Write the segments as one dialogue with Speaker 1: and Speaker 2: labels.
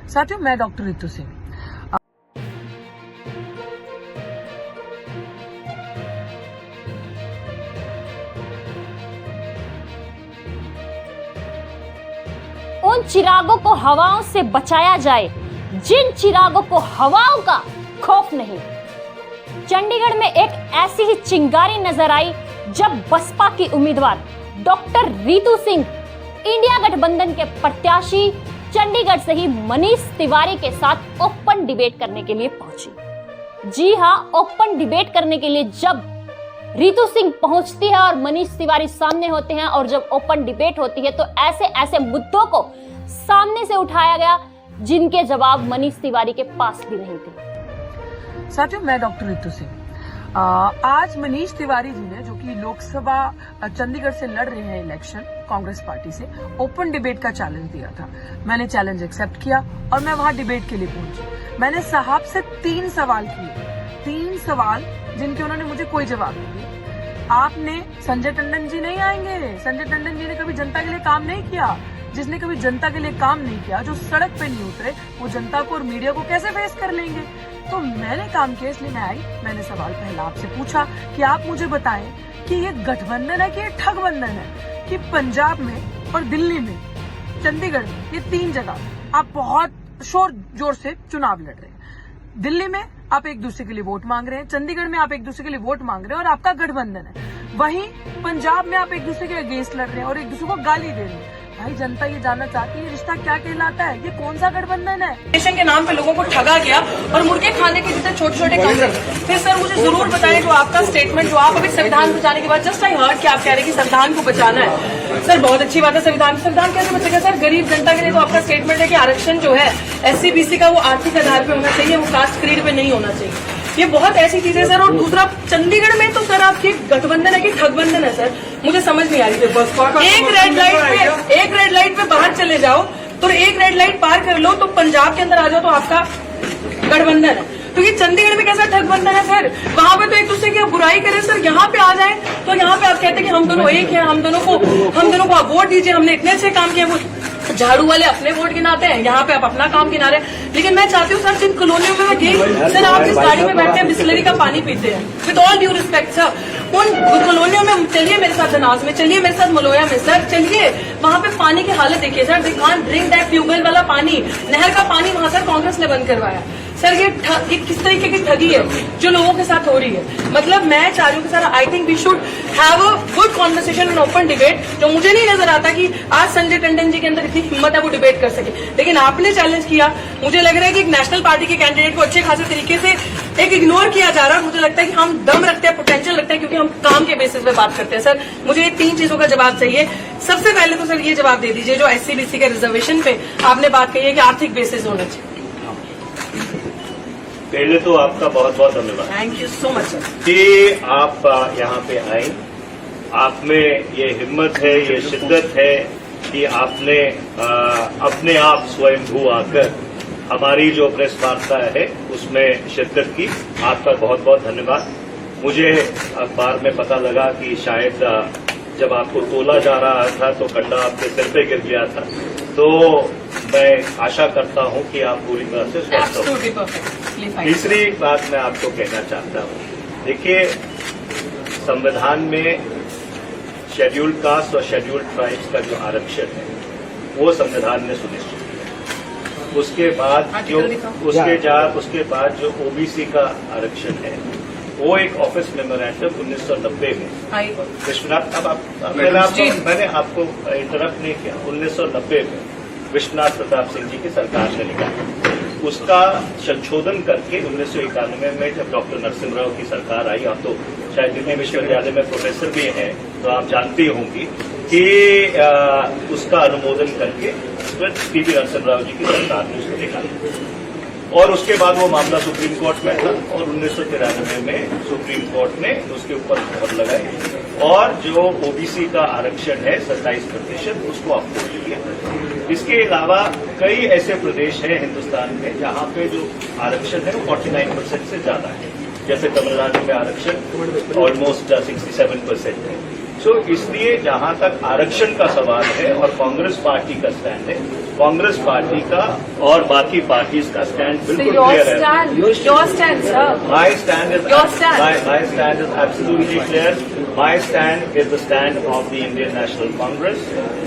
Speaker 1: साथियों, मैं डॉक्टर रितु सिंह।
Speaker 2: उन चिरागों को हवाओं से बचाया जाए जिन चिरागों को हवाओं का खौफ नहीं। चंडीगढ़ में एक ऐसी ही चिंगारी नजर आई जब बसपा की उम्मीदवार डॉक्टर रितु सिंह इंडिया गठबंधन के प्रत्याशी चंडीगढ़ से ही मनीष तिवारी के साथ ओपन डिबेट करने के लिए पहुंची। जी हां, ओपन डिबेट करने के लिए जब रितु सिंह पहुंचती है और मनीष तिवारी सामने होते हैं और जब ओपन डिबेट होती है तो ऐसे ऐसे मुद्दों को सामने से उठाया गया जिनके जवाब मनीष तिवारी के पास भी नहीं थे।
Speaker 1: साथियों, मैं डॉक्टर रितु सिंह। आज मनीष तिवारी जी ने, जो कि लोकसभा चंडीगढ़ से लड़ रहे हैं इलेक्शन कांग्रेस पार्टी से, ओपन डिबेट का चैलेंज दिया था। मैंने चैलेंज एक्सेप्ट किया और मैं वहां डिबेट के लिए पहुंची। मैंने साहब से 3 सवाल किए, 3 सवाल जिनके उन्होंने मुझे कोई जवाब नहीं दिया। आपने, संजय टंडन जी नहीं आएंगे। संजय टंडन जी ने कभी जनता के लिए काम नहीं किया। जिसने कभी जनता के लिए काम नहीं किया, जो सड़क पे नहीं उतरे, वो जनता को और मीडिया को कैसे फेस कर लेंगे? तो मैंने काम किया, इसलिए मैं आई। मैंने सवाल पहला आपसे पूछा कि आप मुझे बताएं कि ये गठबंधन है कि ये ठगबंधन है, कि पंजाब में और दिल्ली में, चंडीगढ़ में, ये 3 जगह आप बहुत शोर जोर से चुनाव लड़ रहे हैं। दिल्ली में आप एक दूसरे के लिए वोट मांग रहे हैं, चंडीगढ़ में आप एक दूसरे के लिए वोट मांग रहे हैं और आपका गठबंधन है। वहीं पंजाब में आप एक दूसरे के अगेंस्ट लड़ रहे हैं और एक दूसरे को गाली दे रहे हैं। भाई, जनता ये जानना चाहती है, रिश्ता क्या कहलाता है? ये कौन सा गठबंधन है?
Speaker 3: नेशन के नाम पे लोगों को ठगा गया और मुर्गे खाने के जितने छोटे छोटे काम करते। फिर सर मुझे जरूर बताएं जो आपका स्टेटमेंट, जो आप अभी संविधान बचाने के बाद जस्ट आई हर्ड कि आप कह रहे हैं कि संविधान को बचाना है। सर बहुत अच्छी बात है, संविधान कैसे बचेगा सर? गरीब जनता के लिए तो आपका स्टेटमेंट है कि आरक्षण जो है SC BC का वो आर्थिक आधार पे होना चाहिए, वो कास्ट क्रीड पे नहीं होना चाहिए। ये बहुत ऐसी चीजें सर। और दूसरा, चंडीगढ़ में तो सर आपकी गठबंधन है कि ठगबंधन है सर? मुझे समझ नहीं आ रही थी। एक रेड लाइट पे बाहर चले जाओ तो एक रेड लाइट पार कर लो तो पंजाब के अंदर आ जाओ तो आपका गठबंधन है। तो ये चंडीगढ़ में कैसा ठगबंधन है सर? वहां पे तो एक दूसरे की बुराई करें सर, यहाँ पे आ जाए तो यहाँ पे आप कहते हैं कि हम दोनों एक हैं, हम दोनों को आप वोट दीजिए, हमने इतने अच्छे काम किए। वो झाड़ू वाले अपने वोट गिनाते हैं, यहाँ पे आप अपना काम गिना रहे हैं। लेकिन मैं चाहती हूँ सर, जिन कॉलोनियों में मैं गई सर, आप जिस गाड़ी में बैठते हैं बिस्लरी का पानी पीते हैं, with all due respect sir, उन कॉलोनियों में चलिए मेरे साथ धनास में, चलिए मेरे साथ मलोया में सर, चलिए वहां पे पानी की हालत देखिए sir. They can't drink that tubewell वाला पानी, नहर का पानी वहां सर कांग्रेस ने बंद करवाया। सर ये किस तरीके की ठगी है जो लोगों के साथ हो रही है? मतलब मैं चाह रही हूँ कि sir I think we should have a good conversation and open debate. जो मुझे नहीं नजर आता कि आज संजय टंडन जी के अंदर इतनी हिम्मत है वो डिबेट कर सके, लेकिन आपने चैलेंज किया। मुझे लग रहा है कि एक नेशनल पार्टी के कैंडिडेट को अच्छे खासे तरीके से एक इग्नोर किया जा रहा है। मुझे लगता है कि हम दम रखते हैं, पोटेंशियल रखते हैं, क्योंकि हम काम के बेसिस पे बात करते हैं। सर मुझे ये 3 चीजों का जवाब चाहिए। सबसे पहले तो सर ये जवाब दे दीजिए, जो SC BC के रिजर्वेशन पे आपने बात कही है कि आर्थिक बेसिस होना चाहिए।
Speaker 4: पहले तो आपका बहुत बहुत धन्यवाद,
Speaker 3: thank you so much sir,
Speaker 4: कि आप यहाँ पे आए। आप में ये हिम्मत है, ये शिद्दत है कि आपने अपने आप स्वयंभू आकर हमारी जो प्रेस वार्ता है उसमें शिरकत की। आपका बहुत बहुत धन्यवाद। मुझे अखबार में पता लगा कि शायद जब आपको तोला जा रहा था तो कंडा आपके सिर पे गिर गया था, तो मैं आशा करता हूं कि आप पूरी तरह से स्वस्थ हो। तीसरी बात मैं आपको कहना चाहता हूं, देखिए संविधान में शेड्यूल्ड कास्ट और शेड्यूल्ड ट्राइब्स का जो आरक्षण है वो संविधान ने सुनिश्चित किया। उसके बाद जो OBC का आरक्षण है वो एक ऑफिस मेमोरेंडम 1990 में विश्वनाथ, मैंने आपको इंटरप्ट नहीं किया, 1990 में विश्वनाथ प्रताप सिंह जी की सरकार ने निकाला। उसका संशोधन करके 1991 में जब डॉक्टर नरसिम्हा की सरकार आई, आप तो शायद दिल्ली विश्वविद्यालय में प्रोफेसर भी हैं तो आप जानती होंगी कि उसका अनुमोदन करके PV नरसिम्हा जी की सरकार ने उसको निकाला। और उसके बाद वो मामला सुप्रीम कोर्ट में था और 1993 में सुप्रीम कोर्ट ने उसके ऊपर मोहर लगाई और जो OBC का आरक्षण है 27% उसको अप्रूव किया। इसके अलावा कई ऐसे प्रदेश हैं हिंदुस्तान में जहां पे जो आरक्षण है वो 49% से ज्यादा है। जैसे तमिलनाडु में आरक्षण ऑलमोस्ट 67% है। सो इसलिए जहां तक आरक्षण का सवाल है और कांग्रेस पार्टी का स्टैंड है, कांग्रेस पार्टी का और बाकी पार्टीज का स्टैंड बिल्कुल
Speaker 3: your
Speaker 4: क्लियर है।
Speaker 3: stand, your stand, sir.
Speaker 4: My stand is
Speaker 3: Your stand.
Speaker 4: My stand is absolutely clear. My stand is the stand of the Indian National Congress,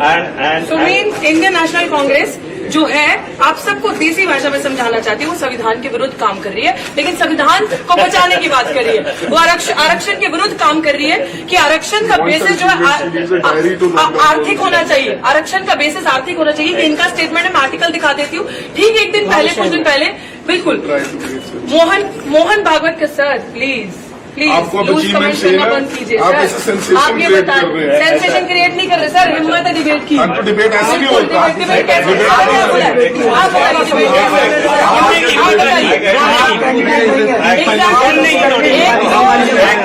Speaker 4: and
Speaker 3: So means Indian National Congress जो है आप सबको देसी भाषा में समझाना चाहती है, वो संविधान के विरुद्ध काम कर रही है, लेकिन संविधान को बचाने की बात कर रही है। वो आरक्षण के विरुद्ध काम कर रही है कि आरक्षण का बेसिस जो है आर्थिक होना चाहिए। आरक्षण का बेसिस आर्थिक होना चाहिए कि इनका स्टेटमेंट है, मैं आर्टिकल दिखा देती हूँ। ठीक एक दिन पहले, कुछ दिन पहले, बिल्कुल मोहन भागवत के सर प्लीज
Speaker 5: आपको
Speaker 3: लूज कमेंट करना बंद कीजिए
Speaker 5: आप
Speaker 3: सर।
Speaker 5: ऐसे सेंसेशन
Speaker 3: आप ये
Speaker 5: क्रिएट
Speaker 3: बताएं,
Speaker 5: कर रहे हैं।
Speaker 3: सेंसेशन क्रिएट नहीं कर रहे सर, हिम्मत है डिबेट की।
Speaker 5: हाँ, तो डिबेट ऐसे नहीं
Speaker 3: बिल्कुल,
Speaker 5: होता।
Speaker 3: डिबेट कैसे? आप क्या बोला? आप बताइए डिबेट कैसे? आप बताइए।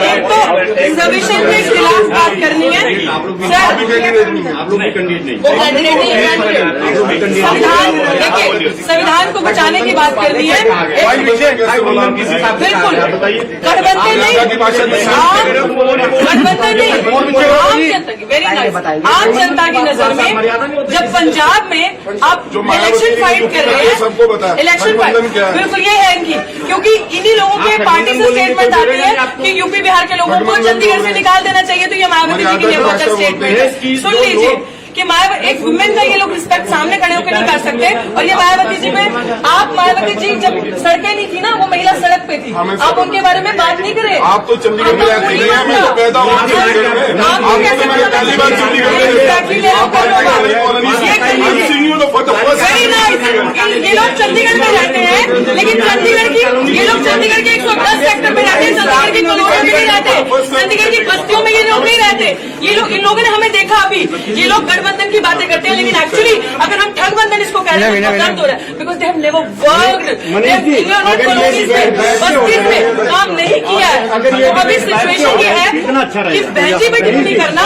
Speaker 3: एक तो रिजर्वेशन के खिलाफ बात करनी है सर, वो कैंडिडेट नहीं। संविधान, देखिए संविधान को बचाने की बात करनी है। बिल्कुल गठबंधन नहीं, गठबंधन नहीं, आम जनता की, वेरी नाइस, आम जनता की नजर में जब पंजाब में आप इलेक्शन फाइट कर रहे हैं, इलेक्शन फाइट बिल्कुल ये है इनकी, क्योंकि इन्हीं लोगों के पार्टी से स्टेटमेंट आती है कि यूपी बिहार के लोगों को चंडीगढ़ से निकाल देना चाहिए, तो ये मायावती जी की लेवल स्टेटमेंट है। सुन लीजिए कि मायावती एक वुमेन का ये लोग रिस्पेक्ट सामने खड़े होकर नहीं कर सकते, और ये मायावती जी में आप मायावती जी जब सड़कें नहीं थी ना, वो महिला सड़क पे थी, आप उनके बारे में बात नहीं करें।
Speaker 5: आप तो चंडीगढ़ में रहती नहीं है, मैं तो पैदा हुआ चंडीगढ़ में। आपको कैसे मैंने पहली बार चंडीगढ़ में
Speaker 3: वेरी नाइस, ये लोग चंडीगढ़ में रहते हैं, लेकिन चंडीगढ़ की ये लोग चंडीगढ़ के 110 सेक्टर में रहते हैं, चंडीगढ़ की कॉलोनी में नहीं रहते, चंडीगढ़ की बस्तियों में ये लोग नहीं रहते। ये लोग, इन लोगों ने हमें देखा अभी, ये लोग गठबंधन की बातें करते हैं, लेकिन एक्चुअली अगर हम ठगबंधन इसको कह रहे हैं तो दर्द हो रहा है, because they have never worked, colonies में, बस्तीज में काम नहीं किया है। तो अभी सिचुएशन ये है कि बहनजी पे टिप्पणी करना,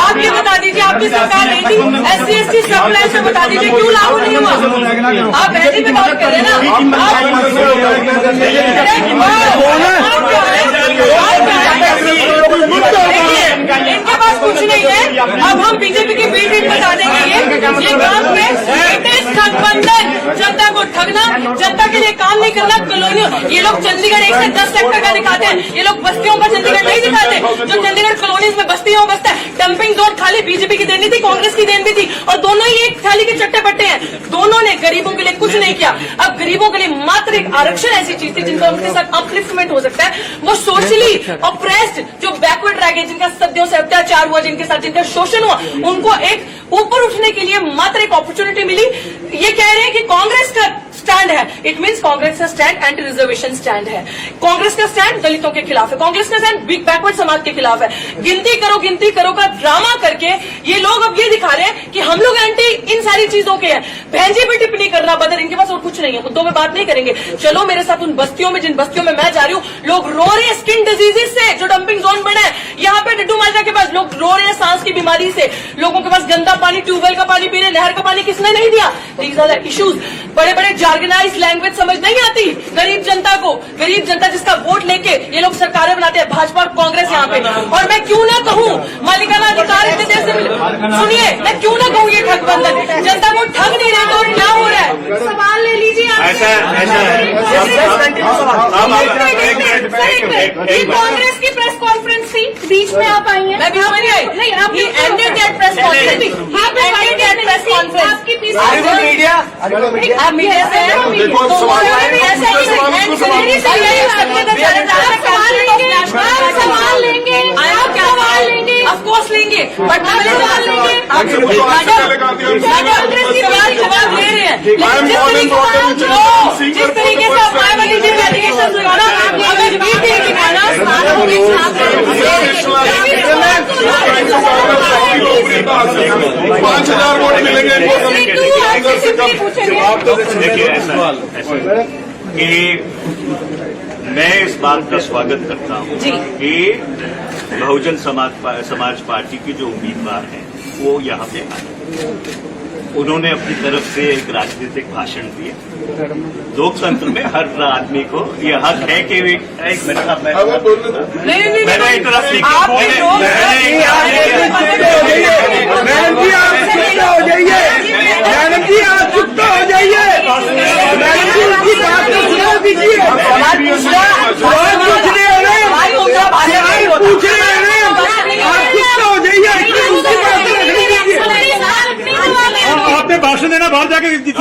Speaker 3: आप ये बता दीजिए, आपकी सरकार नहीं थी, SC/ST सब प्लान से बता दीजिए क्यों लागू नहीं हुआ? आप बहनजी पे बात कर रहे हैं ना, इनके पास कुछ नहीं है। अब हम बीजेपी की बी टीम बता देंगे ये काम में गठबंधन, जनता को ठगना, जनता के लिए काम नहीं करना, कॉलोनियों, ये लोग चंडीगढ़ 1 से 10 सेक्टर का दिखाते हैं, ये लोग बस्तियों का चंडीगढ़ नहीं दिखाते। जो चंडीगढ़ कॉलोनीज में बस्तियों में बसता है, डंपिंग जोन खाली बीजेपी की देनी थी, कांग्रेस की देन भी थी, और दोनों ही एक थाली के चट्टे पट्टे हैं। दोनों ने गरीबों के लिए कुछ नहीं किया। अब गरीबों के लिए मात्र एक आरक्षण ऐसी चीज थी जिनका उनके साथ अपलिफ्टमेंट हो सकता है। वो सोशली ऑप्रेस्ड, जो बैकवर्ड रह गए, जिनका सदियों से अत्याचार हुआ, जिनके साथ जिनका शोषण हुआ, उनको एक ऊपर उठने के लिए मात्र एक अपॉर्चुनिटी मिली। ये कह रहे हैं कि कांग्रेस का स्टैंड है, इट मीन्स कांग्रेस का स्टैंड एंटी रिजर्वेशन स्टैंड है, कांग्रेस का स्टैंड दलितों के खिलाफ है, कांग्रेस का स्टैंड बैकवर्ड समाज के खिलाफ है। गिनती करो का ड्रामा करके ये लोग अब ये दिखा रहे हैं कि हम लोग एंटी इन सारी चीजों के हैं। बहनजी पे टिप्पणी करना बदल, इनके पास और कुछ नहीं है, मुद्दों में बात नहीं करेंगे। चलो मेरे साथ उन बस्तियों में, जिन बस्तियों में मैं जा रही हूँ, लोग रो रहे हैं स्किन डिजीजेस से, जो डंपिंग जोन बने हैं। यहाँ पे डड्डू माजरा के पास लोग रो रहे हैं सांस की बीमारी से, लोगों के पास गंदा पानी, ट्यूबवेल का पानी पी रहे, नहर का पानी किसने नहीं दिया। These are the issues. बड़े बड़े जार्गनाइज लैंग्वेज समझ नहीं आती गरीब जनता को, गरीब जनता जिसका वोट लेके ये लोग सरकारें बनाते हैं, भाजपा और कांग्रेस यहाँ पे। और मैं क्यों ना कहूँ मालिकाना अधिकार इतने देर से सुनिए, मैं क्यों ना कहूँ ये ठगबंधन, जनता को ठग नहीं रहे तो और क्या हो रहा है? सवाल ले लीजिए आप। ये कांग्रेस की प्रेस कॉन्फ्रेंस थी, बीच में आप आई हैं, मैं बीच में नहीं आई, नहीं आप एंडेड दैट प्रेस कॉन्फ्रेंस थी, एंडेड दैट प्रेस कॉन्फ्रेंस। आपकी पीस मीडिया, आप मीडिया से हैं, तो उन्होंने भी ऐसा ही सवाल लेंगे, आप सवाल लेंगे, ऑफकोर्स लेंगे, बट पहले सवाल लेंगे। जवाब ले रहे हैं, जिस तरीके से मायावती जी का एलिगेशन लगाना, हमें बीटी दिखाना,
Speaker 5: 5,000 वोट मिलेंगे।
Speaker 4: देखिए ऐसा कि मैं इस बात का स्वागत करता हूँ कि बहुजन समाज पार्टी के जो उम्मीदवार हैं वो यहाँ पे आए। उन्होंने अपनी तरफ से एक राजनीतिक भाषण दिया। लोकतंत्र में हर आदमी को ये हक है कि एक मिनट आप मैंने इंटरप्ट नहीं किया।
Speaker 6: मैडम जी आप चुप हो जाइए, मैडम जी आप चुप हो जाइए, मैडम जी उनकी बात तो सुना दीजिए। सवाल पूछ रहे हैं, पूछ रहे हैं, आप चुप हो जाइए, उनकी बात रखने दीजिए। आपने भाषण देना बाहर जाके दीजिए।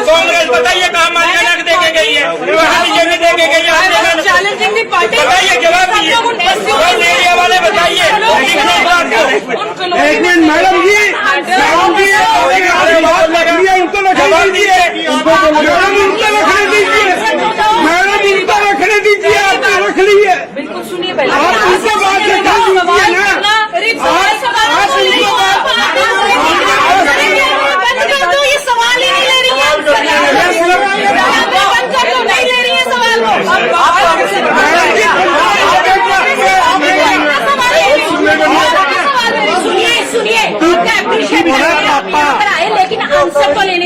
Speaker 7: कांग्रेस बताइए कहाँ मालिकाना देके गई है, बीजेपी देके गई है,
Speaker 3: चैलेंजिंग पार्टी
Speaker 7: बताइए जवाब दीजिए, एरिया वाले बताइए।
Speaker 6: एक मिनट मैडम जी, बात रख लिया, उनको रखने दीजिए, मैडम उनको रखने दीजिए, मैडम उनको रखने दीजिए, आपने रख लिए।
Speaker 3: बिल्कुल सुनिए पहले
Speaker 6: आप उनको बात रखने दीजिए ना,
Speaker 3: ये सवाल ही नहीं ले रही है, नहीं ले रही है सवाल सुनिए सुनिए लेकिन आंसर तो लेने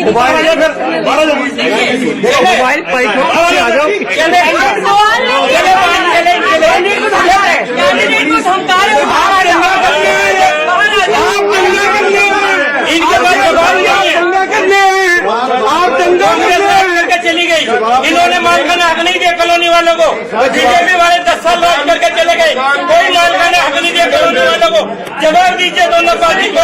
Speaker 6: मोबाइल पाइप आ जाओ।
Speaker 7: इनके पास जवाब नहीं है,
Speaker 6: आप दंगा
Speaker 7: करके चली गई। इन्होंने मालिकाना हक नहीं दिया कॉलोनी वालों को, बीजेपी वाले 10 साल राज करके चले गए, कोई मालिकाना हक नहीं दिया कॉलोनी वालों को। जवाब दीजिए दोनों पार्टी को,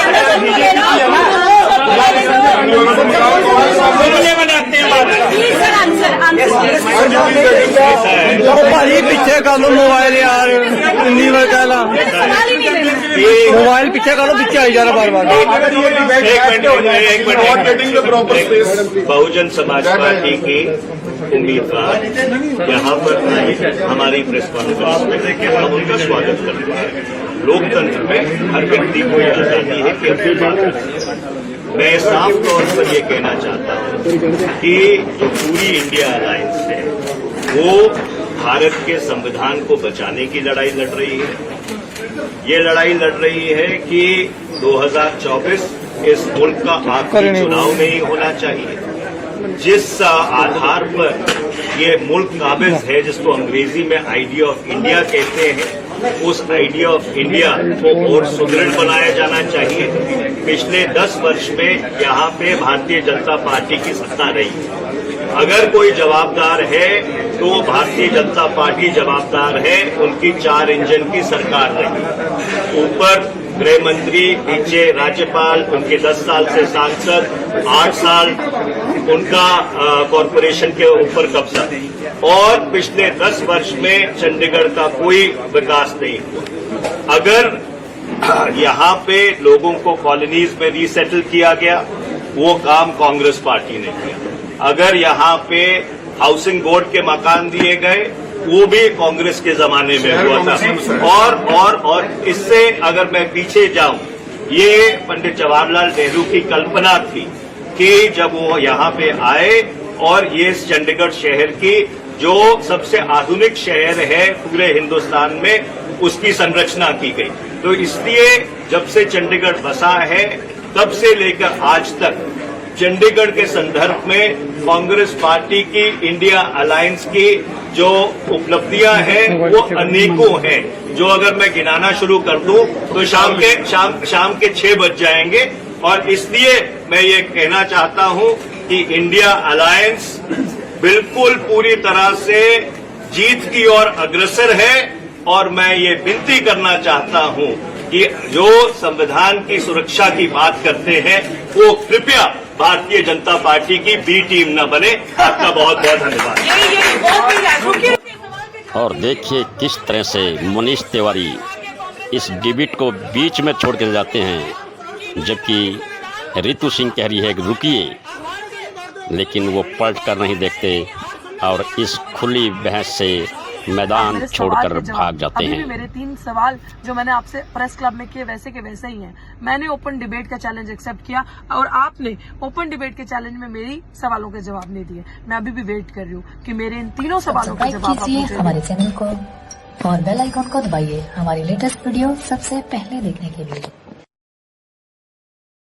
Speaker 7: बनाते हैं
Speaker 6: पीछे कर लो मोबाइल यार, मोबाइल पीछे कर लो, पीछे आई जा रहा बार बार।
Speaker 4: बहुजन समाज पार्टी की उम्मीदवार यहाँ पर आई हमारी प्रेस कॉन्फ्रेंस में, हम उनका स्वागत करते हैं। लोकतंत्र में हर व्यक्ति को यह आजादी है कि अपनी बात रखे। मैं साफ तौर पर यह कहना चाहता हूं कि जो पूरी इंडिया अलायंस है वो भारत के संविधान को बचाने की लड़ाई लड़ रही है। ये लड़ाई लड़ रही है कि 2024 इस मुल्क का आखिरी चुनाव नहीं होना चाहिए। जिस आधार पर ये मुल्क काबिज है, जिसको अंग्रेजी में आइडिया ऑफ इंडिया कहते हैं, उस आइडिया ऑफ इंडिया को और सुदृढ़ बनाया जाना चाहिए। पिछले 10 वर्ष में यहाँ पे भारतीय जनता पार्टी की सत्ता रही। अगर कोई जवाबदार है तो भारतीय जनता पार्टी जवाबदार है, उनकी 4 इंजन की सरकार रही। ऊपर गृह मंत्री, नीचे राज्यपाल, उनके 10 साल से सांसद, 8 साल उनका कॉरपोरेशन के ऊपर कब्जा, और पिछले 10 वर्ष में चंडीगढ़ का कोई विकास नहीं हुआ। अगर यहाँ पे लोगों को कॉलोनीज में रीसेटल किया गया, वो काम कांग्रेस पार्टी ने किया। अगर यहाँ पे हाउसिंग बोर्ड के मकान दिए गए, वो भी कांग्रेस के जमाने में हुआ था। और इससे अगर मैं पीछे जाऊं, ये पंडित जवाहरलाल नेहरू की कल्पना थी कि जब वो यहाँ पे आए और ये चंडीगढ़ शहर की जो सबसे आधुनिक शहर है पूरे हिंदुस्तान में, उसकी संरचना की गई। तो इसलिए जब से चंडीगढ़ बसा है तब से लेकर आज तक चंडीगढ़ के संदर्भ में कांग्रेस पार्टी की, इंडिया अलायंस की जो उपलब्धियां हैं वो अनेकों हैं, जो अगर मैं गिनाना शुरू कर दूं तो शाम के 6 बज जाएंगे। और इसलिए मैं ये कहना चाहता हूं कि इंडिया अलायंस बिल्कुल पूरी तरह से जीत की ओर अग्रसर है। और मैं ये विनती करना चाहता हूं कि जो संविधान की सुरक्षा की बात करते हैं वो कृपया भारतीय जनता पार्टी की बी टीम न बने। आपका बहुत बहुत धन्यवाद।
Speaker 8: और देखिए किस तरह से मनीष तिवारी इस डिबेट को बीच में छोड़ कर जाते हैं, जबकि रितु सिंह कह रही है कि रुकिए, लेकिन वो पलट कर नहीं देखते और इस खुली बहस से मैदान
Speaker 1: मेरे
Speaker 8: छोड़कर
Speaker 1: सवाल के जवाब-
Speaker 8: भाग जाते
Speaker 1: अभी भी
Speaker 8: हैं।
Speaker 1: मेरे 3 सवाल जो मैंने आपसे प्रेस क्लब में किए वैसे के वैसे ही हैं। मैंने ओपन डिबेट का चैलेंज एक्सेप्ट किया और आपने ओपन डिबेट के चैलेंज में मेरी सवालों के जवाब नहीं दिए। मैं अभी भी वेट कर रही हूँ कि मेरे इन तीनों सवालों के
Speaker 9: सब्सक्राइब
Speaker 1: जवाब आप
Speaker 9: कीजिए
Speaker 1: मुझे
Speaker 9: हमारे चैनल को और बेल आइकॉन को दबाइए हमारी लेटेस्ट वीडियो सबसे पहले देखने के लिए।